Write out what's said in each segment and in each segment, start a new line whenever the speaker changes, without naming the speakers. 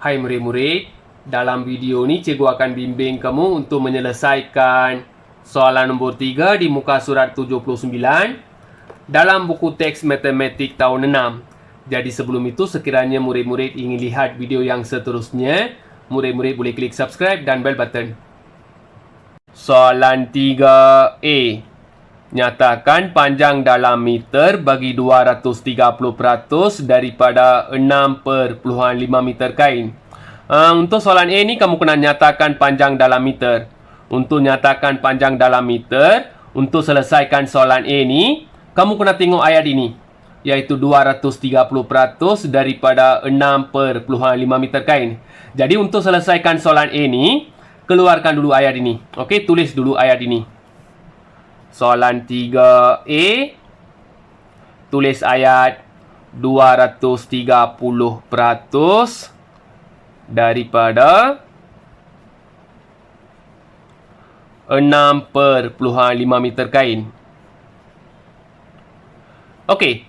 Hai murid-murid, dalam video ini cikgu akan bimbing kamu untuk menyelesaikan soalan nombor 3 di muka surat 79 dalam buku teks matematik tahun 6. Jadi sebelum itu, sekiranya murid-murid ingin lihat video yang seterusnya, murid-murid boleh klik subscribe dan bell button. Soalan 3A. Nyatakan panjang dalam meter bagi 230% daripada 6,5 meter kain. Untuk soalan A ni kamu kena nyatakan panjang dalam meter. Untuk nyatakan panjang dalam meter, untuk selesaikan soalan A ni, kamu kena tengok ayat ini, iaitu 230% daripada 6,5 meter kain. Jadi untuk selesaikan soalan A ni, keluarkan dulu ayat ini. Okey, tulis dulu ayat ini. Soalan 3A, tulis ayat 230% daripada 6,5 meter kain. Okey,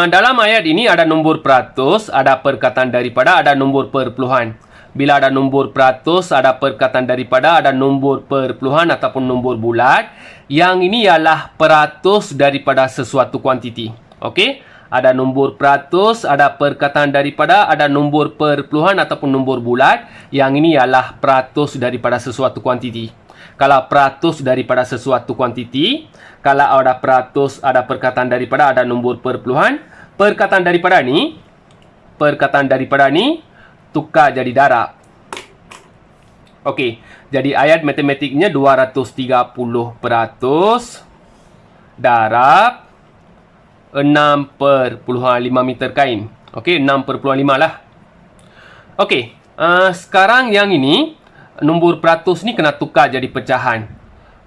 dalam ayat ini ada nombor peratus, ada perkataan daripada, ada nombor perpuluhan. Bila ada nombor peratus, ada perkataan daripada, ada nombor perpuluhan ataupun nombor bulat. Yang ini ialah peratus daripada sesuatu kuantiti. Okey? Ada nombor peratus, ada perkataan daripada, ada nombor perpuluhan ataupun nombor bulat. Yang ini ialah peratus daripada sesuatu kuantiti. Kalau peratus daripada sesuatu kuantiti, kalau ada peratus, ada perkataan daripada, ada nombor perpuluhan. Perkataan daripada ni, tukar jadi darab. Okey, jadi ayat matematiknya 230% darab 6,5 meter kain. Okey, 6,5 lah. Okey, sekarang yang ini, nombor peratus ni kena tukar jadi pecahan.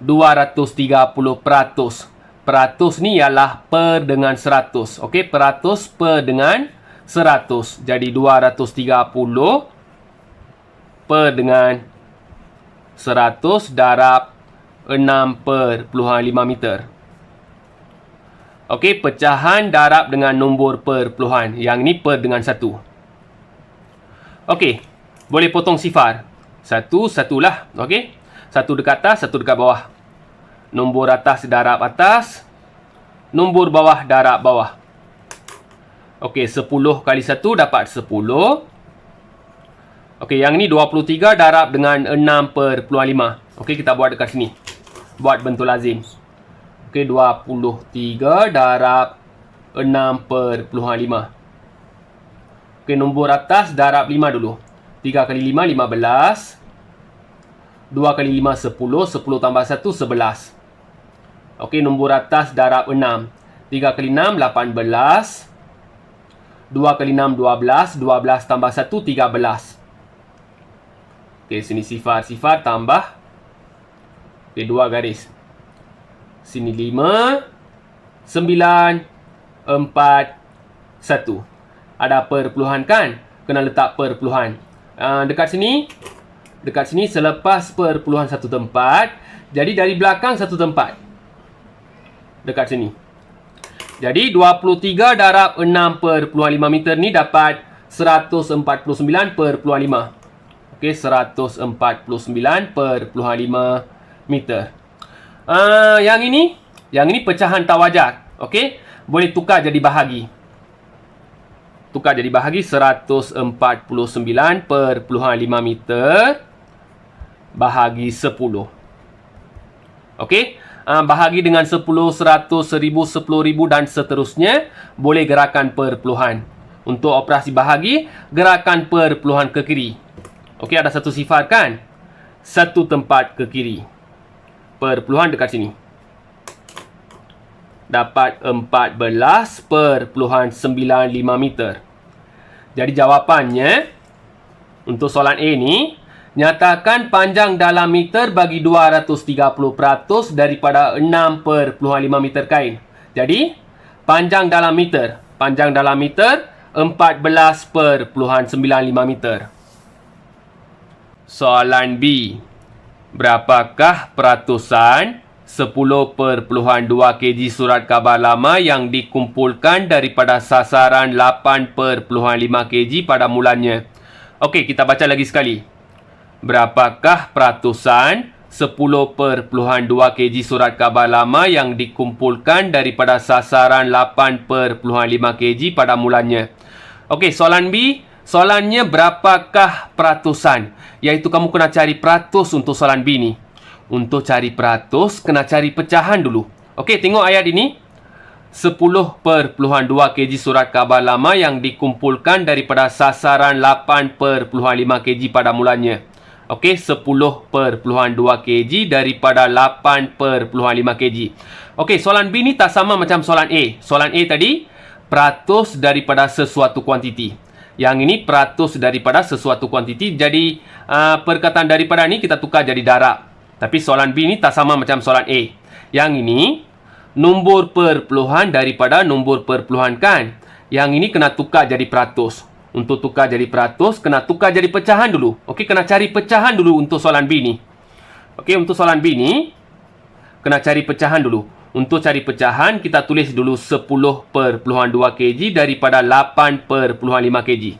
230%. Peratus ni ialah per dengan 100. Okey, peratus per dengan 100. Jadi 230 per dengan 100 darab 6,5 meter. Okey, pecahan darab dengan nombor perpuluhan. Yang ni per dengan 1. Okey, boleh potong sifar. 1, 1 lah. Okey, 1 dekat atas, 1 dekat bawah. Nombor atas darab atas, nombor bawah darab bawah. Okey, 10 kali 1 dapat 10. Okey, yang ni 23 darab dengan 6,5. Okey, kita buat dekat sini. Buat bentuk lazim. Okey, 23 darab 6,5. Okey, nombor atas darab 5 dulu. 3 kali 5, 15. 2 kali 5, 10. 10 tambah 1, 11. Okey, nombor atas darab 6. 3 kali 6, 18. 2 kali 6, 12. 12 tambah 1, 13. Okey, sini sifar tambah. Okey, 2 garis. Sini 5, 9, 4, 1. Ada perpuluhan kan? Kena letak perpuluhan. Dekat sini selepas perpuluhan satu tempat. Jadi dari belakang satu tempat. Dekat sini. Jadi 23 darab 6,5 meter ni dapat 149,5. Okey, 149,5 meter. Yang ini pecahan tak wajar. Okey, boleh tukar jadi bahagi. Tukar jadi bahagi 149,5 meter bahagi 10. Okey, bahagi dengan 10, 100, 1000, 10,000 dan seterusnya. Boleh gerakan perpuluhan. Untuk operasi bahagi, gerakan perpuluhan ke kiri. Okey, ada satu sifar kan? Satu tempat ke kiri. Perpuluhan dekat sini. Dapat 14,95 meter. Jadi jawapannya, untuk soalan A ni, nyatakan panjang dalam meter bagi 230% daripada 6,5 meter kain. Jadi, panjang dalam meter 14,95 meter. Soalan B. Berapakah peratusan 10,2 kg surat khabar lama yang dikumpulkan daripada sasaran 8,5 kg pada mulanya? Okey, kita baca lagi sekali. Berapakah peratusan 10.2 kg surat khabar lama yang dikumpulkan daripada sasaran 8.5 kg pada mulanya? Okey, soalan B. Soalannya berapakah peratusan? Iaitu kamu kena cari peratus untuk soalan B ni. Untuk cari peratus, kena cari pecahan dulu. Okey, tengok ayat ini. 10.2 kg surat khabar lama yang dikumpulkan daripada sasaran 8.5 kg pada mulanya. Okey, 10.2 kg daripada 8.5 kg. Okey, soalan B ni tak sama macam soalan A. Soalan A tadi, peratus daripada sesuatu kuantiti. Yang ini peratus daripada sesuatu kuantiti. Jadi, perkataan daripada ni kita tukar jadi darab. Tapi soalan B ni tak sama macam soalan A. Yang ini, nombor perpuluhan daripada nombor perpuluhan kan. Yang ini kena tukar jadi peratus. Untuk tukar jadi peratus, kena tukar jadi pecahan dulu. Okey, kena cari pecahan dulu untuk soalan B ni. Okey, untuk soalan B ni, kena cari pecahan dulu. Untuk cari pecahan, kita tulis dulu 10.2 kg daripada 8.5 kg.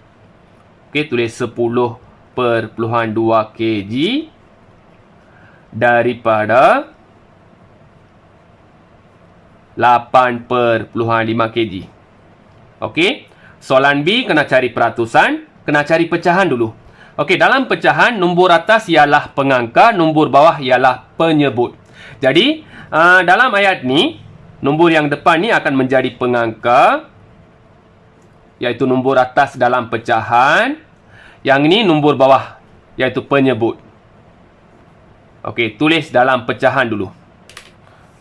Okey, tulis 10.2 kg daripada 8.5 kg. Okey, soalan B kena cari peratusan, kena cari pecahan dulu. Okey, dalam pecahan, nombor atas ialah pengangka, nombor bawah ialah penyebut. Jadi, dalam ayat ni, nombor yang depan ni akan menjadi pengangka, iaitu nombor atas dalam pecahan. Yang ini nombor bawah, iaitu penyebut. Okey, tulis dalam pecahan dulu.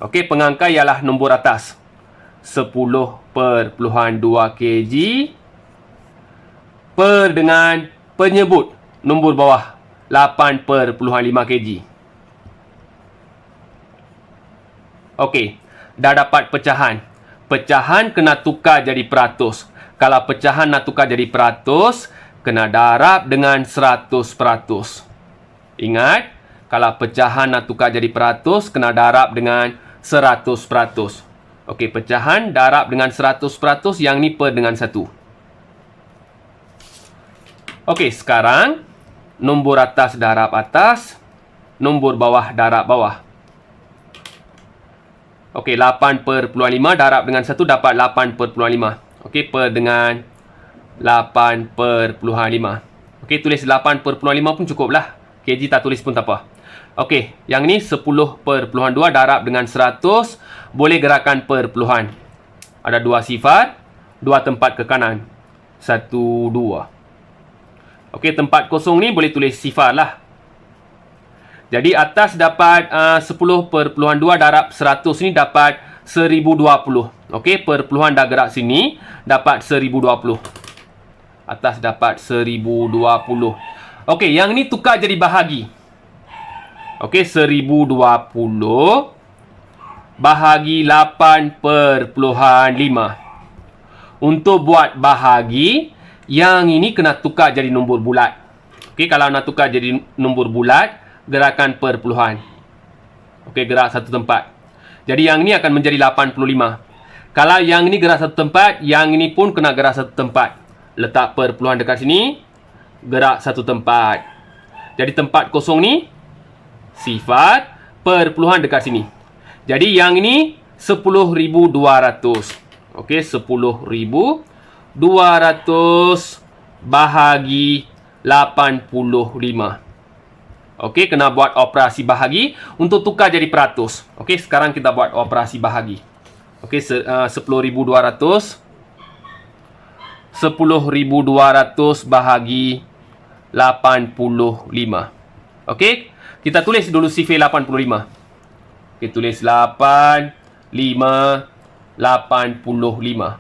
Okey, pengangka ialah nombor atas 10.2 kg per dengan penyebut nombor bawah 8.5 kg. Okey, dah dapat pecahan. Pecahan kena tukar jadi peratus. Kalau pecahan nak tukar jadi peratus, kena darab dengan 100%. Ingat, kalau pecahan nak tukar jadi peratus, kena darab dengan 100%. Okey, pecahan darab dengan 100%, yang ni per dengan 1. Okey, sekarang nombor atas darab atas, nombor bawah darab bawah. Okey, 8/5 darab dengan 1 dapat 8/5. Okey, per dengan 8/5. Okey, tulis 8/5 pun cukup lah. KG tak tulis pun tak apa. Okey, yang ni 10/2 darab dengan 100. Boleh gerakan perpuluhan. Ada dua sifar, dua tempat ke kanan. 1, 2. Okey, tempat kosong ni boleh tulis sifar lah. Jadi atas dapat 10/2 darab 100 ni dapat 1020. Okey, perpuluhan dah gerak sini, dapat 1020. Atas dapat 1020. Okey, yang ni tukar jadi bahagi. Okey, 1020 bahagi 8/5. Untuk buat bahagi, yang ini kena tukar jadi nombor bulat. Okey, kalau nak tukar jadi nombor bulat, gerakan perpuluhan. Okey, gerak satu tempat. Jadi yang ini akan menjadi 85. Kalau yang ini gerak satu tempat, yang ini pun kena gerak satu tempat. Letak perpuluhan dekat sini, gerak satu tempat. Jadi tempat kosong ni sifar, perpuluhan dekat sini. Jadi yang ini 10.200. Okey, 10.200 bahagi 85. Okey, kena buat operasi bahagi untuk tukar jadi peratus. Okey, sekarang kita buat operasi bahagi. Okey, 10.200. 10.200 bahagi 85. Okey, kita tulis dulu sifar 85. Okey, tulis 85.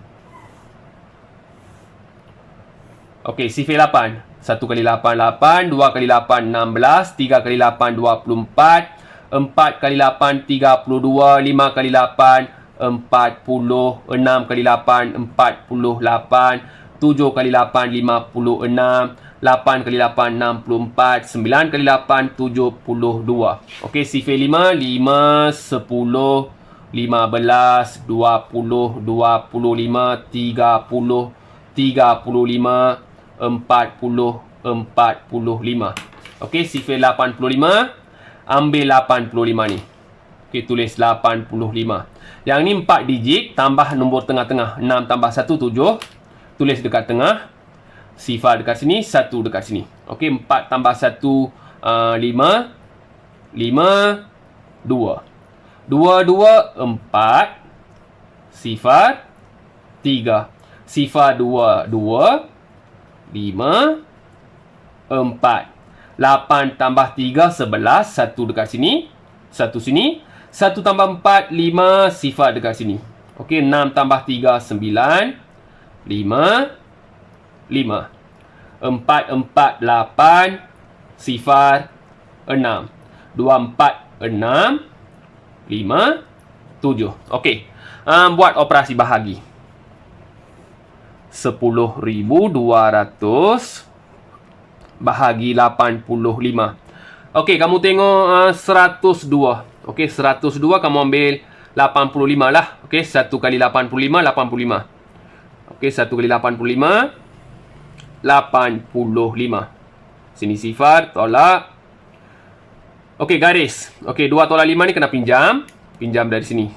Okey, sifar 8. 1 kali 8, 8. 2 kali 8, 16. 3 kali 8, 24. 4 kali 8, 32. 5 kali 8, 40. 6 kali 8, 48. 7 kali 8, 56. 8 kali 8, 64. 9 kali 8, 72. Okey, sifar 5. 5, 10, 15, 20, 25, 30, 35, 40, 45. Okey, sifar 85. Ambil 85 ni. Okey, tulis 85. Yang ni 4 digit tambah nombor tengah-tengah. 6 tambah 1, 7. Tulis dekat tengah. Sifar dekat sini, 1 dekat sini. Okey, 4 tambah 1, 5. 5, 2. 2, 2, 4. Sifar 3. Sifar 2, 2. 5, 4. 8 tambah 3, 11. 1 dekat sini. 1 sini. 1 tambah 4, 5. Sifar dekat sini. Okey, 6 tambah 3, 9. 5, 5. 4, 4, 8. Sifar 6. 2, 4, 6. 5, 7. Okey. Buat operasi bahagi. 10,200 bahagi 85. Okey, kamu tengok 102. Okey, 102 kamu ambil 85 lah. Okey, 1 kali 85, 85. Okey, 1 kali 85, 85. Sini sifar, tolak. Okey, garis. Okey, 2 tolak 5 ni kena pinjam. Pinjam dari sini.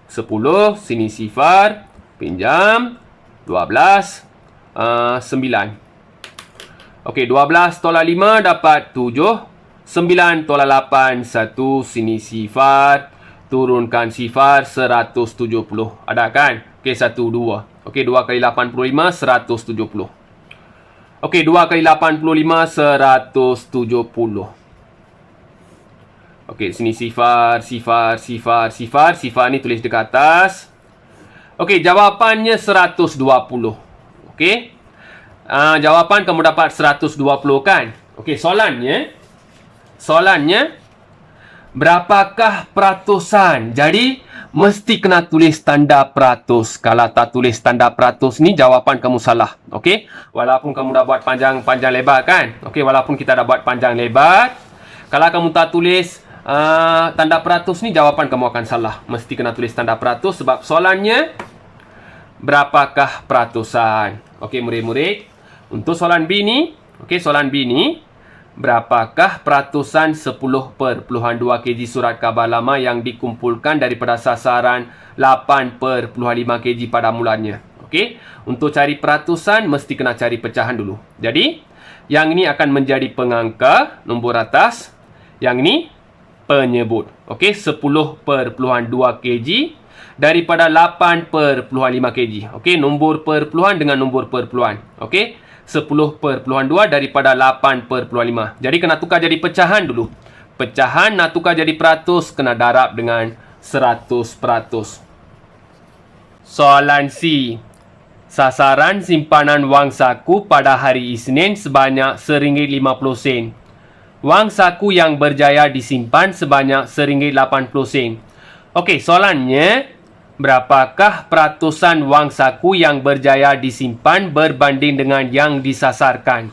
10, sini sifar, pinjam. 12, 9. Okey, 12 tolak 5 dapat 7. 9 tolak 8, 1. Sini sifar. Turunkan sifar, 170. Ada kan? Okey, 1, 2. Okey, 2 kali 85, 170. Okey, 2 kali 85, 170. Okey, sini sifar, sifar, sifar, sifar. Sifar ni tulis dekat atas. Okey, jawapannya 120. Okey. Jawapan kamu dapat 120 kan? Okey, soalannya berapakah peratusan? Jadi mesti kena tulis tanda peratus. Kalau tak tulis tanda peratus ni, jawapan kamu salah. Okey? Walaupun kamu dah buat panjang lebar kan? Okey, walaupun kita dah buat panjang lebar, kalau kamu tak tulis tanda peratus ni, jawapan kamu akan salah. Mesti kena tulis tanda peratus sebab soalannya berapakah peratusan. Okey, murid-murid. Untuk soalan B ni, okey, soalan B ni, berapakah peratusan 10/2 kg surat khabar lama yang dikumpulkan daripada sasaran 8/5 kg pada mulanya? Okey, untuk cari peratusan mesti kena cari pecahan dulu. Jadi, yang ini akan menjadi pengangka nombor atas, yang ini penyebut. Okey, 10/2 kg daripada 8/5 kg. Okey, nombor perpuluhan dengan nombor perpuluhan. Okey, 10/2 daripada 8/5. Jadi kena tukar jadi pecahan dulu. Pecahan nak tukar jadi peratus, kena darab dengan 100%. Soalan C. Sasaran simpanan wang saku pada hari Isnin sebanyak RM1.50. Wang saku yang berjaya disimpan sebanyak RM1.80. Okey, soalannya, berapakah peratusan wang saku yang berjaya disimpan berbanding dengan yang disasarkan?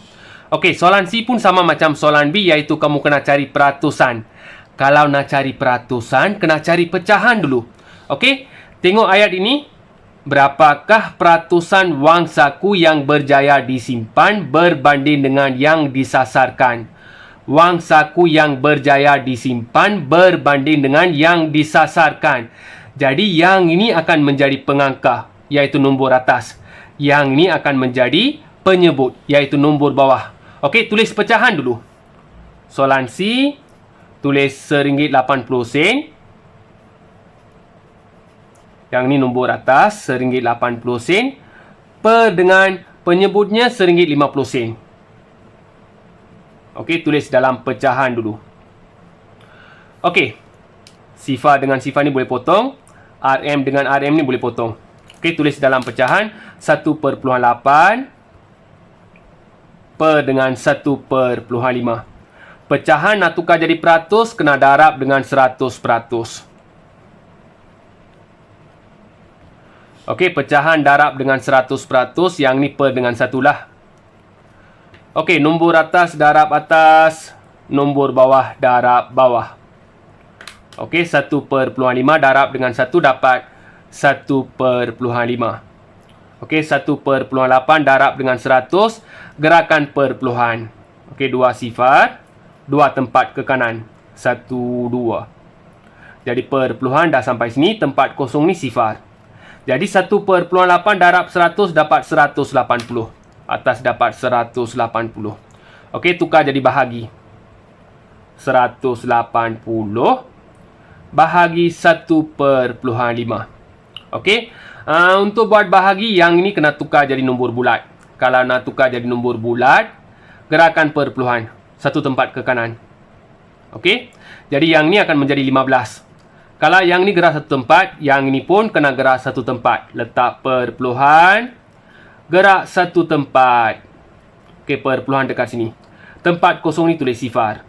Okey, soalan C pun sama macam soalan B, iaitu kamu kena cari peratusan. Kalau nak cari peratusan, kena cari pecahan dulu. Okey, tengok ayat ini. Berapakah peratusan wang saku yang berjaya disimpan berbanding dengan yang disasarkan? Wang saku yang berjaya disimpan berbanding dengan yang disasarkan. Jadi, yang ini akan menjadi pengangka, iaitu nombor atas. Yang ini akan menjadi penyebut, iaitu nombor bawah. Okey, tulis pecahan dulu. Soalan C, tulis RM1.80. Yang ini nombor atas, RM1.80. Per dengan penyebutnya RM1.50. Okey, tulis dalam pecahan dulu. Okey, sifar dengan sifar ni boleh potong. RM dengan RM ni boleh potong. Okey, tulis dalam pecahan 1/8 per dengan 1/5. Pecahan nak tukar jadi peratus, kena darab dengan 100%. Okey, pecahan darab dengan 100%. Yang ni per dengan 1 lah. Okey, nombor atas darab atas, nombor bawah darab bawah. Okey, 1/5 darab dengan 1 dapat 1/5. Okey, 1/8 darab dengan 100, gerakan perpuluhan. Okey, 2 sifar, 2 tempat ke kanan. 1, 2. Jadi perpuluhan dah sampai sini, tempat kosong ni sifar. Jadi 1/8 darab 100 dapat 180. Atas dapat 180. Okey, tukar jadi bahagi. 180 bahagi 1/5. Okey. Untuk buat bahagi, yang ini kena tukar jadi nombor bulat. Kalau nak tukar jadi nombor bulat, gerakan perpuluhan. Satu tempat ke kanan. Okey. Jadi yang ni akan menjadi 15. Kalau yang ni gerak satu tempat, yang ini pun kena gerak satu tempat. Letak perpuluhan, gerak satu tempat. Okey, perpuluhan dekat sini. Tempat kosong ni tulis sifar.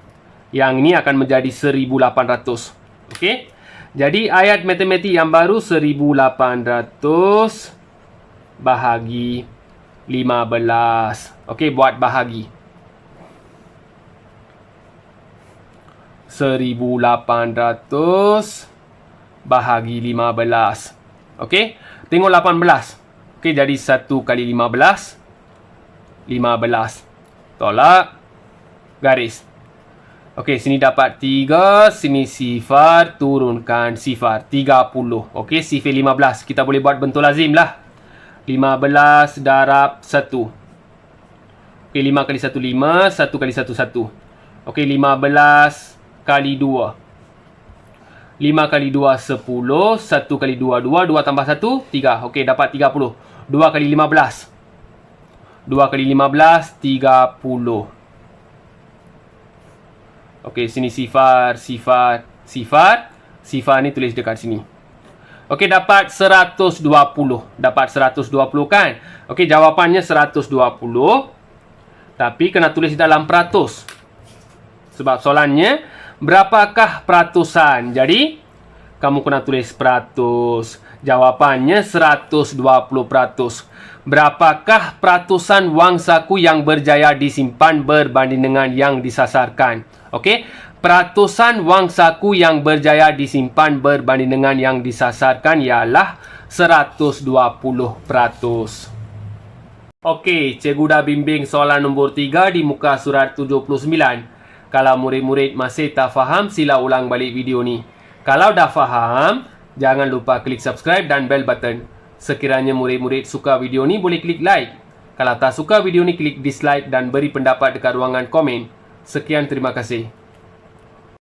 Yang ini akan menjadi 1800. Okey. Jadi ayat matematik yang baru 1800 bahagi 15. Okey, buat bahagi. 1800 bahagi 15. Okey. Tengok 18. Okey, jadi 1 kali 15. 15. Tolak. Garis. Okey, sini dapat 3, sini sifar, turunkan sifar. 30. Okey, sifar 15. Kita boleh buat bentuk lazim lah. 15 darab 1. Okey, 5 kali 1, 5. 1 kali 1, 1. Okey, 15 kali 2. 5 kali 2, 10. 1 kali 2, 2. 2 tambah 1, 3. Okey, dapat 30. 2 kali 15. 2 kali 15, 30. Okey, sini sifar, sifar, sifar. Sifar ni tulis dekat sini. Okey, dapat 120. Dapat 120 kan? Okey, jawapannya 120. Tapi kena tulis dalam peratus. Sebab soalannya, berapakah peratusan? Jadi, kamu kena tulis peratus. Jawapannya 120%. Berapakah peratusan wang saku yang berjaya disimpan berbanding dengan yang disasarkan? Okey, peratusan wang saku yang berjaya disimpan berbanding dengan yang disasarkan ialah 120%. Okey, cikgu dah bimbing soalan nombor 3 di muka surat 79. Kalau murid-murid masih tak faham, sila ulang balik video ni. Kalau dah faham, jangan lupa klik subscribe dan bell button. Sekiranya murid-murid suka video ni, boleh klik like. Kalau tak suka video ni, klik dislike dan beri pendapat dekat ruangan komen. Sekian, terima kasih.